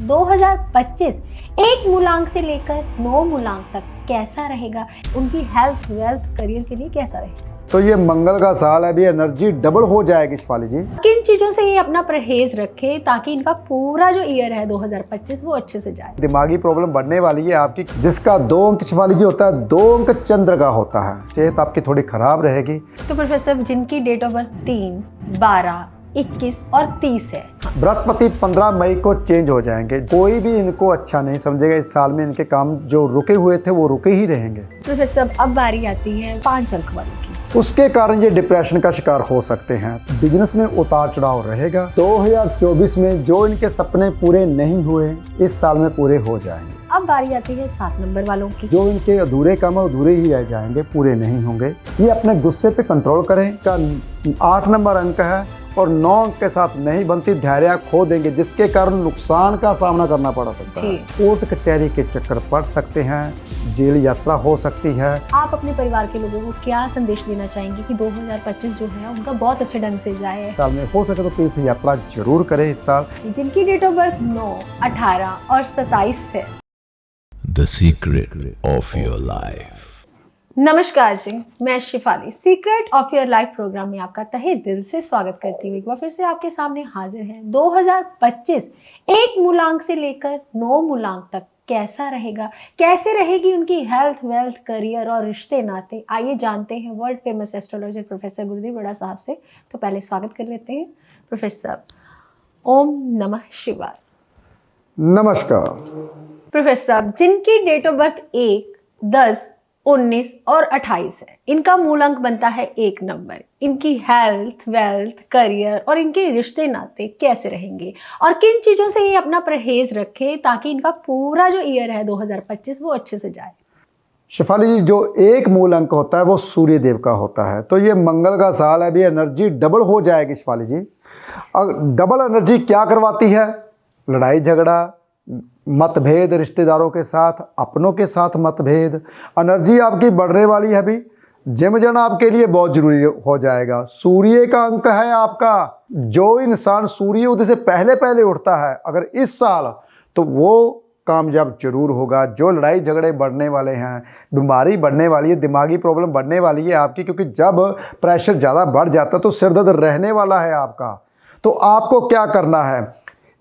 2025 एक मूलांक से लेकर 9 मूलांक तक कैसा रहेगा, उनकी हेल्थ, वेल्थ, करियर के लिए कैसा रहेगा। तो ये मंगल का साल है, अभी एनर्जी डबल हो जाएगी शिफाली जी। किन चीजों से ये अपना परहेज रखे ताकि इनका पूरा जो ईयर है 2025 वो अच्छे से जाए। दिमागी प्रॉब्लम बढ़ने वाली है आपकी, जिसका 2 अंक शिफाली जी होता है, 2 अंक चंद्र का होता है। सेहत आपकी थोड़ी खराब रहेगी। तो प्रोफेसर जिनकी डेट ऑफ बर्थ 3, 12, 21 और 30 है, बृहस्पति 15 मई को चेंज हो जाएंगे। कोई भी इनको अच्छा नहीं समझेगा। इस साल में इनके काम जो रुके हुए थे वो रुके ही रहेंगे। प्रोफेसर अब बारी आती है 5 अंक वालों की। उसके कारण ये डिप्रेशन का शिकार हो सकते हैं। बिजनेस में उतार चढ़ाव रहेगा। 2024 में जो इनके सपने पूरे नहीं हुए, इस साल में पूरे हो जाएंगे। अब बारी आती है 7 नंबर वालों की। जो इनके अधूरे काम है अधूरे ही रह जाएंगे, पूरे नहीं होंगे। ये अपने गुस्से पे कंट्रोल करें। का 8 नंबर अंक है और 9 अंक के साथ नहीं बनती, धैर्य खो देंगे, जिसके कारण नुकसान का सामना करना पड़ सकता है। कोर्ट कचहरी के चक्कर पड़ सकते हैं, जेल यात्रा हो सकती है। आप अपने परिवार के लोगों को क्या संदेश देना चाहेंगे कि 2025 जो है उनका बहुत अच्छे ढंग से जाए। साल में हो सके तो तीर्थ यात्रा जरूर करें इस साल। जिनकी डेट ऑफ बर्थ 9, 18 और 27 है। The secret of your life. नमस्कार जी, मैं Shifali secret of your life programme में आपका तहे दिल से स्वागत करती हूँ। एक बार फिर से आपके सामने हाजिर है। 2025 एक मूलांक से लेकर 9 मूलांक तक कैसा रहेगा, कैसे रहेगी उनकी हेल्थ, वेल्थ, करियर और रिश्ते नाते। आइए जानते हैं वर्ल्ड फेमस एस्ट्रोलॉजर प्रोफेसर गुरुदेव बड़ा साहब से। तो पहले स्वागत कर लेते हैं प्रोफेसर। ओम नमः शिवाय। नमस्कार प्रोफेसर जिनकी डेट ऑफ बर्थ 1, 10, 19 और 28 है, इनका मूलांक बनता है 1 नंबर। इनकी हेल्थ, वेल्थ, करियर और इनके रिश्ते नाते कैसे रहेंगे और किन चीजों से ये अपना परहेज रखे ताकि इनका पूरा जो ईयर है 2025 वो अच्छे से जाए। शिफाली जी, जो 1 मूल अंक होता है वो सूर्य देव का होता है। तो ये मंगल का साल है, अभी एनर्जी डबल हो जाएगी शिफाली जी। और डबल एनर्जी क्या करवाती है? लड़ाई झगड़ा, मतभेद, रिश्तेदारों के साथ, अपनों के साथ मतभेद। एनर्जी आपकी बढ़ने वाली है। अभी जिम जाना आपके लिए बहुत जरूरी हो जाएगा। सूर्य का अंक है आपका। जो इंसान सूर्य उदय से पहले पहले उठता है अगर इस साल, तो वो कामयाब जरूर होगा। जो लड़ाई झगड़े बढ़ने वाले हैं, बीमारी बढ़ने वाली है, दिमागी प्रॉब्लम बढ़ने वाली है आपकी, क्योंकि जब प्रेशर ज़्यादा बढ़ जाता है तो सिर दर्द रहने वाला है आपका। तो आपको क्या करना है?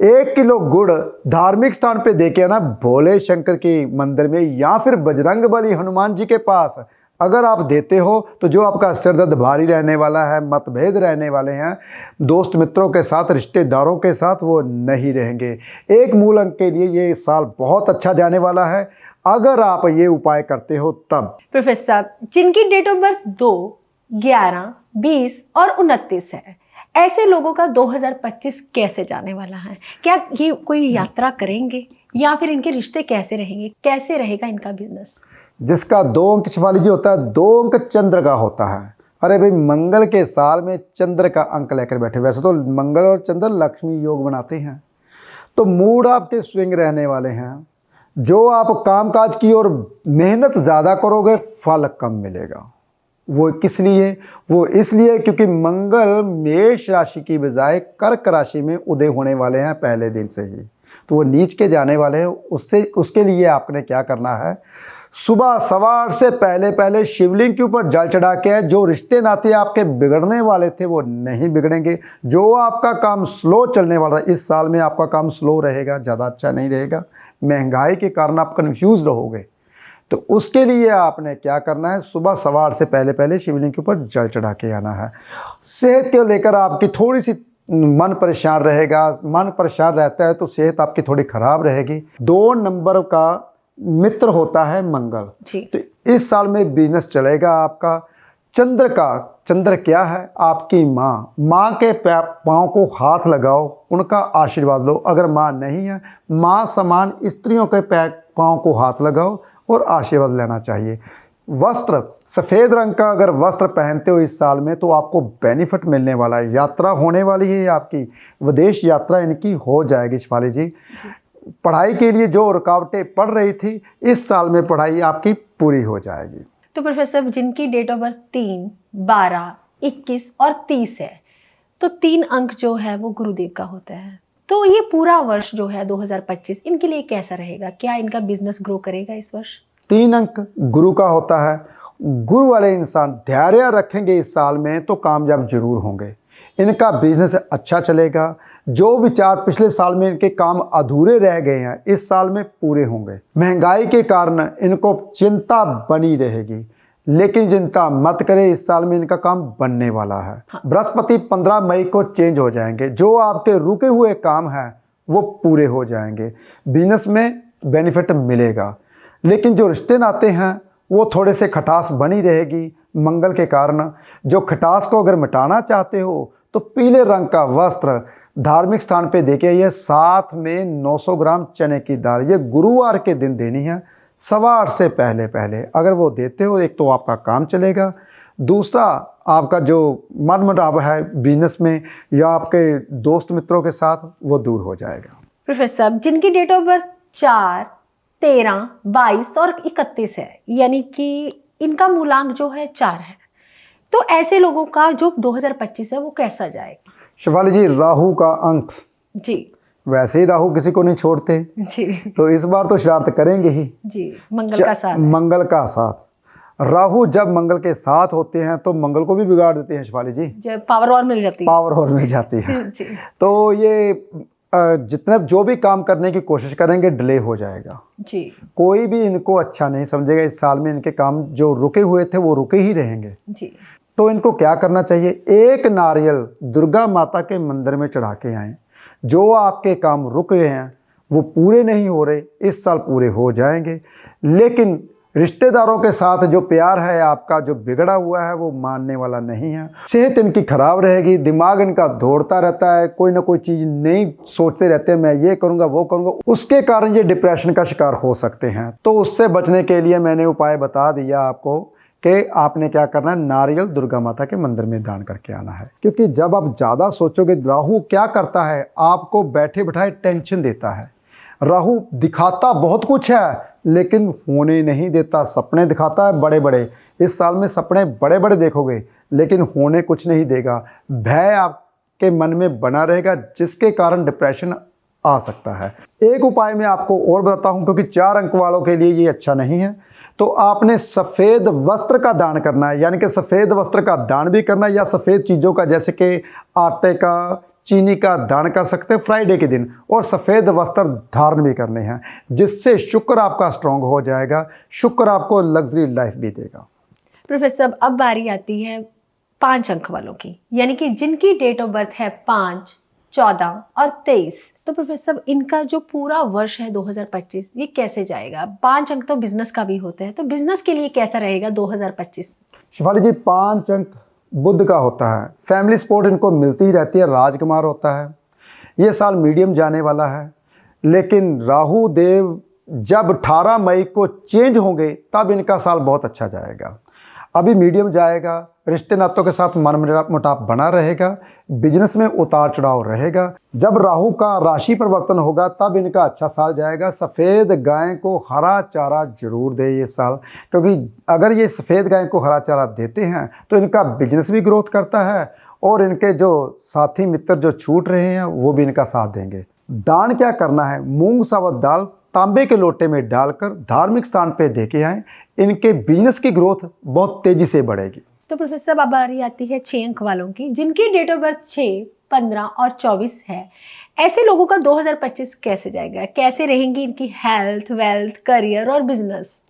1 किलो गुड़ धार्मिक स्थान पे देके आना, भोले शंकर के मंदिर में या फिर बजरंग बली हनुमान जी के पास। अगर आप देते हो तो जो आपका सिर दर्द भारी रहने वाला है, मतभेद रहने वाले हैं, दोस्त मित्रों के साथ, रिश्तेदारों के साथ, वो नहीं रहेंगे। 1 मूल अंक के लिए ये साल बहुत अच्छा जाने वाला है अगर आप ये उपाय करते हो तब। प्रोफेसर जिनकी डेट ऑफ बर्थ 2, 11, 20 और 29 है, ऐसे लोगों का 2025 कैसे जाने वाला है? क्या ये कोई यात्रा करेंगे या फिर इनके रिश्ते कैसे रहेंगे, कैसे रहेगा इनका बिजनेस? जिसका 2 अंक शिफाली जी होता है, 2 अंक चंद्र का होता है। अरे भाई, मंगल के साल में चंद्र का अंक लेकर बैठे। वैसे तो मंगल और चंद्र लक्ष्मी योग बनाते हैं। तो मूड आपके स्विंग रहने वाले हैं। जो आप कामकाज की और मेहनत ज़्यादा करोगे, फल कम मिलेगा। वो किस लिए? वो इसलिए क्योंकि मंगल मेष राशि की बजाय कर्क राशि में उदय होने वाले हैं पहले दिन से ही। तो वो नीच के जाने वाले हैं। उसके लिए आपने क्या करना है? सुबह सवार से पहले पहले शिवलिंग के ऊपर जल चढ़ा के है। जो रिश्ते नाते आपके बिगड़ने वाले थे वो नहीं बिगड़ेंगे। जो आपका काम स्लो चलने वाला है, इस साल में आपका काम स्लो रहेगा, ज़्यादा अच्छा नहीं रहेगा। महंगाई के कारण आप कन्फ्यूज़ रहोगे। तो उसके लिए आपने क्या करना है? सुबह सवार से पहले पहले शिवलिंग के ऊपर जल चढ़ा के आना है। सेहत को लेकर आपकी थोड़ी सी मन परेशान रहेगा। मन परेशान रहता है तो सेहत आपकी थोड़ी खराब रहेगी। 2 नंबर का मित्र होता है मंगल जी। तो इस साल में बिजनेस चलेगा आपका। चंद्र क्या है? आपकी माँ के पाँव को हाथ लगाओ, उनका आशीर्वाद लो। अगर माँ नहीं है, माँ समान स्त्रियों के पाँव को हाथ लगाओ और आशीर्वाद लेना चाहिए। वस्त्र, सफ़ेद रंग का अगर वस्त्र पहनते हो इस साल में तो आपको बेनिफिट मिलने वाला है। यात्रा होने वाली है आपकी, विदेश यात्रा इनकी हो जाएगी शिफाली जी। पढ़ाई के लिए जो रुकावटें पड़ रही थी, इस साल में पढ़ाई आपकी पूरी हो जाएगी। तो प्रोफेसर जिनकी डेट ऑफ बर्थ 3, 12, 21 और 30 है, तो 3 अंक जो है वो गुरुदेव का होता है। तो ये पूरा वर्ष जो है 2025 इनके लिए कैसा रहेगा? क्या इनका बिजनेस ग्रो करेगा इस वर्ष? 3 अंक गुरु का होता है। गुरु वाले इंसान धैर्य रखेंगे इस साल में तो कामयाब जरूर होंगे। इनका बिजनेस अच्छा चलेगा। जो विचार पिछले साल में इनके काम अधूरे रह गए हैं इस साल में पूरे होंगे। महंगाई के कारण इनको चिंता बनी रहेगी, लेकिन चिंता मत करें, इस साल में इनका काम बनने वाला है। बृहस्पति 15 मई को चेंज हो जाएंगे। जो आपके रुके हुए काम हैं वो पूरे हो जाएंगे। बिजनेस में बेनिफिट मिलेगा, लेकिन जो रिश्ते नाते हैं वो थोड़े से खटास बनी रहेगी मंगल के कारण। जो खटास को अगर मिटाना चाहते हो तो पीले रंग का वस्त्र धार्मिक स्थान पे देके आइए, साथ में 900 ग्राम चने की दाल, ये गुरुवार के दिन देनी है 8:15 से पहले पहले। अगर वो देते हो, एक तो आपका काम चलेगा, दूसरा आपका जो मनमुटाव है बिजनेस में या आपके दोस्त मित्रों के साथ वो दूर हो जाएगा। प्रोफेसर साहब, जिनकी डेट ऑफ बर्थ 4, 13, 22 और 31 है, यानी कि इनका मूलांक जो है 4 है, तो ऐसे लोगों का जो 2025 है वो कैसा जाएगा? शिफाली जी, राहु का अंक जी वैसे ही राहु किसी को नहीं छोड़ते, जी तो इस बार तो शरारत करेंगे ही। जी, मंगल का साथ है। मंगल का साथ। राहु जब मंगल के साथ होते हैं तो मंगल को भी बिगाड़ देते हैं शिफाली जी। जब पावर और मिल जाती है। पावर और मिल जाती है। जी तो ये जितने जो भी काम करने की कोशिश करेंगे डिले हो जाएगा। जी, कोई भी इनको अच्छा नहीं समझेगा। इस साल में इनके काम जो रुके हुए थे वो रुके ही रहेंगे। जी, तो इनको क्या करना चाहिए? एक नारियल दुर्गा माता के मंदिर में चढ़ा के आएँ। जो आपके काम रुक गए हैं वो पूरे नहीं हो रहे, इस साल पूरे हो जाएंगे। लेकिन रिश्तेदारों के साथ जो प्यार है आपका जो बिगड़ा हुआ है वो मानने वाला नहीं है। सेहत इनकी खराब रहेगी, दिमाग इनका दौड़ता रहता है, कोई ना कोई चीज़ नहीं सोचते रहते हैं, मैं ये करूँगा वो करूँगा, उसके कारण ये डिप्रेशन का शिकार हो सकते हैं। तो उससे बचने के लिए मैंने उपाय बता दिया आपको कि आपने क्या करना है, नारियल दुर्गा माता के मंदिर में दान करके आना है। क्योंकि जब आप ज़्यादा सोचोगे, राहु क्या करता है, आपको बैठे बिठाए टेंशन देता है। राहु दिखाता बहुत कुछ है लेकिन होने नहीं देता। सपने दिखाता है बड़े बड़े, इस साल में सपने बड़े बड़े देखोगे लेकिन होने कुछ नहीं देगा। भय आपके मन में बना रहेगा जिसके कारण डिप्रेशन आ सकता है। एक उपाय मैं आपको और बताता हूँ, क्योंकि 4 अंक वालों के लिए ये अच्छा नहीं है। तो आपने सफ़ेद वस्त्र का दान करना है, यानी कि सफ़ेद वस्त्र का दान भी करना है या सफ़ेद चीज़ों का, जैसे कि आटे का, चीनी का दान कर सकते हैं फ्राइडे के दिन, और सफ़ेद वस्त्र धारण भी करने हैं, जिससे शुक्र आपका स्ट्रांग हो जाएगा। शुक्र आपको लग्जरी लाइफ भी देगा। प्रोफेसर अब बारी आती है 5 अंक वालों की, यानी कि जिनकी डेट ऑफ बर्थ है 5, 14 और 23। तो प्रोफेसर इनका जो पूरा वर्ष है 2025 ये कैसे जाएगा? 5 अंक तो बिजनेस का भी होता है, तो बिजनेस के लिए कैसा रहेगा 2025? शिफाली जी, 5 अंक बुध का होता है। फैमिली सपोर्ट इनको मिलती ही रहती है, राजकुमार होता है। ये साल मीडियम जाने वाला है, लेकिन राहु देव जब 18 मई को चेंज होंगे तब इनका साल बहुत अच्छा जाएगा। अभी मीडियम जाएगा, रिश्ते नातों के साथ मनमुटाव बना रहेगा, बिजनेस में उतार चढ़ाव रहेगा। जब राहु का राशि परिवर्तन होगा तब इनका अच्छा साल जाएगा। सफ़ेद गाय को हरा चारा जरूर दे ये साल, क्योंकि अगर ये सफ़ेद गाय को हरा चारा देते हैं तो इनका बिजनेस भी ग्रोथ करता है और इनके जो साथी मित्र जो छूट रहे हैं वो भी इनका साथ देंगे। दान क्या करना है? मूंग साबुत दाल तांबे के लोटे में डालकर धार्मिक स्थान पे दे के आएँ। इनके बिजनेस की ग्रोथ बहुत तेज़ी से बढ़ेगी। तो प्रोफेसर अब बारी आती है 6 अंक वालों की, जिनकी डेट ऑफ बर्थ 6, 15 और 24 है। ऐसे लोगों का 2025 कैसे जाएगा? कैसे रहेंगी इनकी हेल्थ, वेल्थ, करियर और बिजनेस?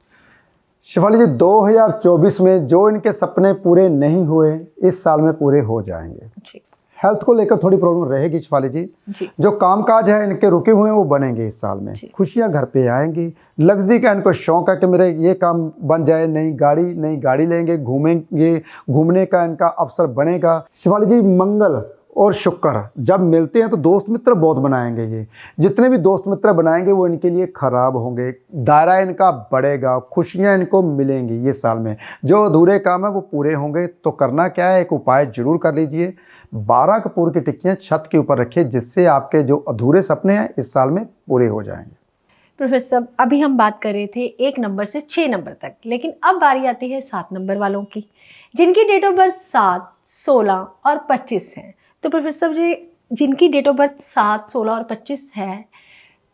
शिफाली जी, 2024 में जो इनके सपने पूरे नहीं हुए इस साल में पूरे हो जाएंगे। जी हेल्थ को लेकर थोड़ी प्रॉब्लम रहेगी शिफाली जी। जो कामकाज है इनके रुके हुए हैं वो बनेंगे इस साल में। खुशियां घर पे आएंगी। लग्जरी का इनको शौक है कि मेरे ये काम बन जाए, नई गाड़ी लेंगे, घूमेंगे, घूमने का इनका अवसर बनेगा। शिफाली जी, मंगल और शुक्र जब मिलते हैं तो दोस्त मित्र बहुत बनाएंगे। ये जितने भी दोस्त मित्र बनाएंगे वो इनके लिए खराब होंगे। दायरा इनका बढ़ेगा, खुशियां इनको मिलेंगी ये साल में। जो अधूरे काम है वो पूरे होंगे। तो करना क्या है, एक उपाय जरूर कर लीजिए। 12 कपूर की टिक्कियाँ छत के ऊपर रखिए, जिससे आपके जो अधूरे सपने हैं इस साल में पूरे हो जाएंगे। प्रोफेसर अभी हम बात कर रहे थे 1 नंबर से 6 नंबर तक, लेकिन अब बारी आती है 7 नंबर वालों की, जिनकी डेट ऑफ बर्थ 7, 16 और 25 है। तो प्रोफेसर जी जिनकी डेट ऑफ बर्थ 7, 16 और 25 है,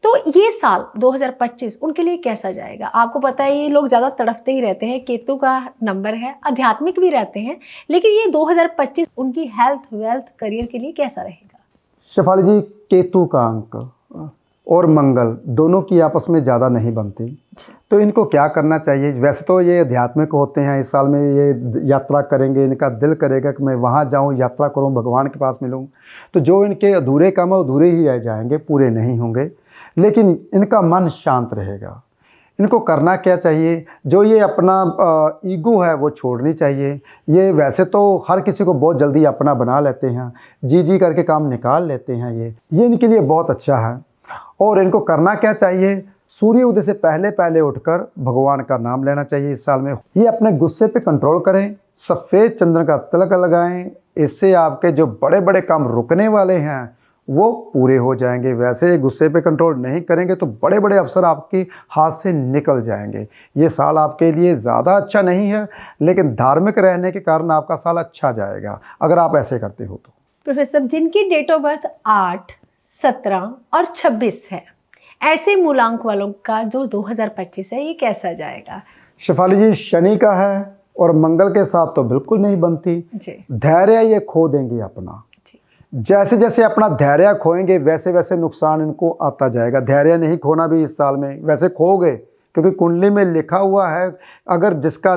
तो ये साल 2025 उनके लिए कैसा जाएगा? आपको पता है ये लोग ज़्यादा तड़फते ही रहते हैं, केतु का नंबर है, आध्यात्मिक भी रहते हैं, लेकिन ये 2025 उनकी हेल्थ, वेल्थ, करियर के लिए कैसा रहेगा? शेफाली जी, केतु का अंक और मंगल दोनों की आपस में ज़्यादा नहीं बनती, तो इनको क्या करना चाहिए? वैसे तो ये आध्यात्मिक होते हैं, इस साल में ये यात्रा करेंगे, इनका दिल करेगा कि मैं वहाँ जाऊँ, यात्रा करूँ, भगवान के पास मिलूँ, तो जो इनके अधूरे काम है अधूरे ही रह जाएंगे, पूरे नहीं होंगे, लेकिन इनका मन शांत रहेगा। इनको करना क्या चाहिए? जो ये अपना ईगो है वो छोड़नी चाहिए। ये वैसे तो हर किसी को बहुत जल्दी अपना बना लेते हैं, जी जी करके काम निकाल लेते हैं, ये इनके लिए बहुत अच्छा है। और इनको करना क्या चाहिए? सूर्य उदय से पहले पहले उठकर भगवान का नाम लेना चाहिए इस साल में। ये अपने गुस्से पे कंट्रोल करें, सफ़ेद चंदन का तिलक लगाएं, इससे आपके जो बड़े बड़े काम रुकने वाले हैं वो पूरे हो जाएंगे। वैसे गुस्से पे कंट्रोल नहीं करेंगे तो बड़े बड़े अवसर आपके हाथ से निकल जाएंगे। ये साल आपके लिए ज़्यादा अच्छा नहीं है, लेकिन धार्मिक रहने के कारण आपका साल अच्छा जाएगा अगर आप ऐसे करते हो तो। प्रोफेसर, जिनकी डेट ऑफ बर्थ 8, 17 और 26 है, ऐसे मूलांक वालों का जो 2025 है ये कैसा जाएगा? शेफाली जी, शनि का है और मंगल के साथ तो बिल्कुल नहीं बनती। धैर्य ये खो देंगे अपना। जैसे जैसे अपना धैर्य खोएंगे वैसे वैसे नुकसान इनको आता जाएगा। धैर्य नहीं खोना भी इस साल में, वैसे खोगे, क्योंकि कुंडली में लिखा हुआ है अगर जिसका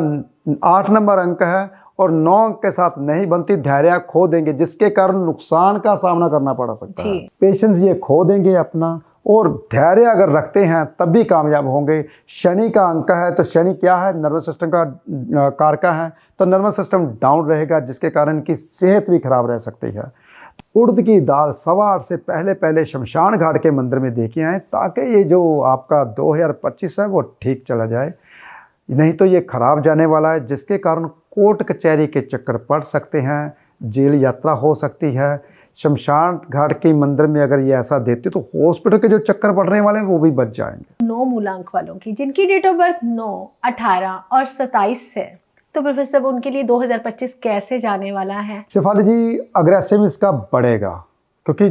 8 नंबर अंक है और 9 अंक के साथ नहीं बनती, धैर्य खो देंगे, जिसके कारण नुकसान का सामना करना पड़ सकता है। पेशेंस ये खो देंगे अपना, और धैर्य अगर रखते हैं तब भी कामयाब होंगे। शनि का अंक है तो शनि क्या है? नर्वस सिस्टम का कारका है, तो नर्वस सिस्टम डाउन रहेगा, जिसके कारण इनकी सेहत भी खराब रह सकती है। उड़द की दाल 8:15 से पहले पहले शमशान घाट के मंदिर में देके आएँ, ताकि ये जो आपका 2025 है वो ठीक चला जाए, नहीं तो ये खराब जाने वाला है, जिसके कारण कोर्ट कचहरी के चक्कर पड़ सकते हैं, जेल यात्रा हो सकती है। शमशान घाट के मंदिर में अगर ये ऐसा देते तो हॉस्पिटल के जो चक्कर पड़ने वाले हैं वो भी बच जाएंगे। 9 मूलांक वालों की जिनकी डेट ऑफ बर्थ 9, 18 और 27 है, तो प्रोफेसर उनके लिए 2025 कैसे जाने वाला है? शेफाली जी, अग्रेसिव इसका बढ़ेगा, क्योंकि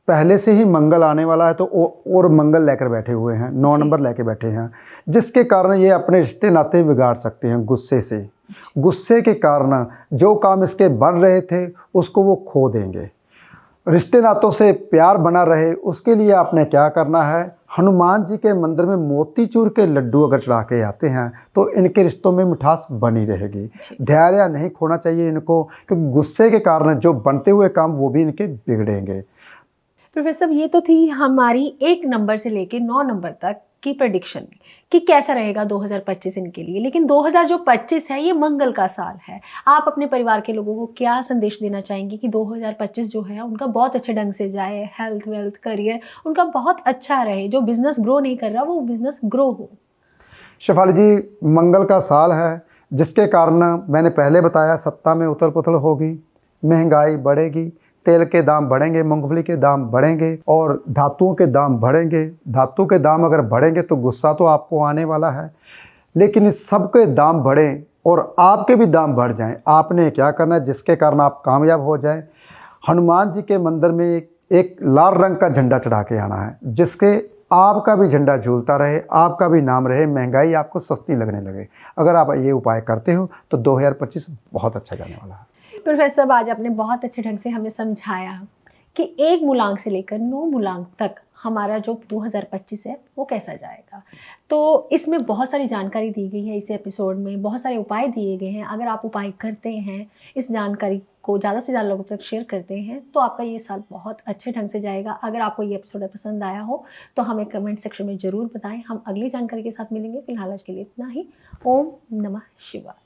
पहले से ही मंगल आने वाला है, तो और मंगल लेकर बैठे हुए हैं, 9 नंबर लेकर बैठे हैं, जिसके कारण ये अपने रिश्ते नाते बिगाड़ सकते हैं गुस्से से। गुस्से के कारण जो काम इसके बन रहे थे उसको वो खो देंगे। रिश्ते नातों से प्यार बना रहे उसके लिए आपने क्या करना है? हनुमान जी के मंदिर में मोतीचूर के लड्डू अगर चढ़ा के आते हैं तो इनके रिश्तों में मिठास बनी रहेगी। धैर्य नहीं खोना चाहिए इनको, क्योंकि गुस्से के कारण जो बनते हुए काम वो भी इनके बिगड़ेंगे। प्रोफेसर, ये तो थी हमारी 1 नंबर से लेके 9 नंबर तक की प्रेडिक्शन कि कैसा रहेगा 2025 इनके लिए, लेकिन 2025 है ये मंगल का साल है। आप अपने परिवार के लोगों को क्या संदेश देना चाहेंगे कि 2025 जो है उनका बहुत अच्छे ढंग से जाए, हेल्थ, वेल्थ, करियर उनका बहुत अच्छा रहे, जो बिजनेस ग्रो नहीं कर रहा वो बिजनेस ग्रो हो? शेफाली जी, मंगल का साल है, जिसके कारण मैंने पहले बताया सत्ता में उथल पुथल होगी, महंगाई बढ़ेगी, तेल के दाम बढ़ेंगे, मूंगफली के दाम बढ़ेंगे और धातुओं के दाम बढ़ेंगे। धातु के दाम अगर बढ़ेंगे तो गुस्सा तो आपको आने वाला है, लेकिन इस सब के दाम बढ़ें और आपके भी दाम बढ़ जाएं, आपने क्या करना है जिसके कारण आप कामयाब हो जाएं? हनुमान जी के मंदिर में एक लाल रंग का झंडा चढ़ा के आना है, जिसके आपका भी झंडा झूलता रहे, आपका भी नाम रहे, महंगाई आपको सस्ती लगने लगे। अगर आप ये उपाय करते हो तो 2025 बहुत अच्छा जाने वाला है। प्रोफेसर, आज आपने बहुत अच्छे ढंग से हमें समझाया कि 1 मूलांक से लेकर 9 मूलांक तक हमारा जो 2025 है वो कैसा जाएगा। तो इसमें बहुत सारी जानकारी दी गई है, इस एपिसोड में बहुत सारे उपाय दिए गए हैं। अगर आप उपाय करते हैं, इस जानकारी को ज़्यादा से ज़्यादा लोगों तक शेयर करते हैं, तो आपका ये साल बहुत अच्छे ढंग से जाएगा। अगर आपको ये एपिसोड पसंद आया हो तो हमें कमेंट सेक्शन में ज़रूर बताएं। हम अगली जानकारी के साथ मिलेंगे। फिलहाल आज के लिए इतना ही। ओम नमः शिवाय।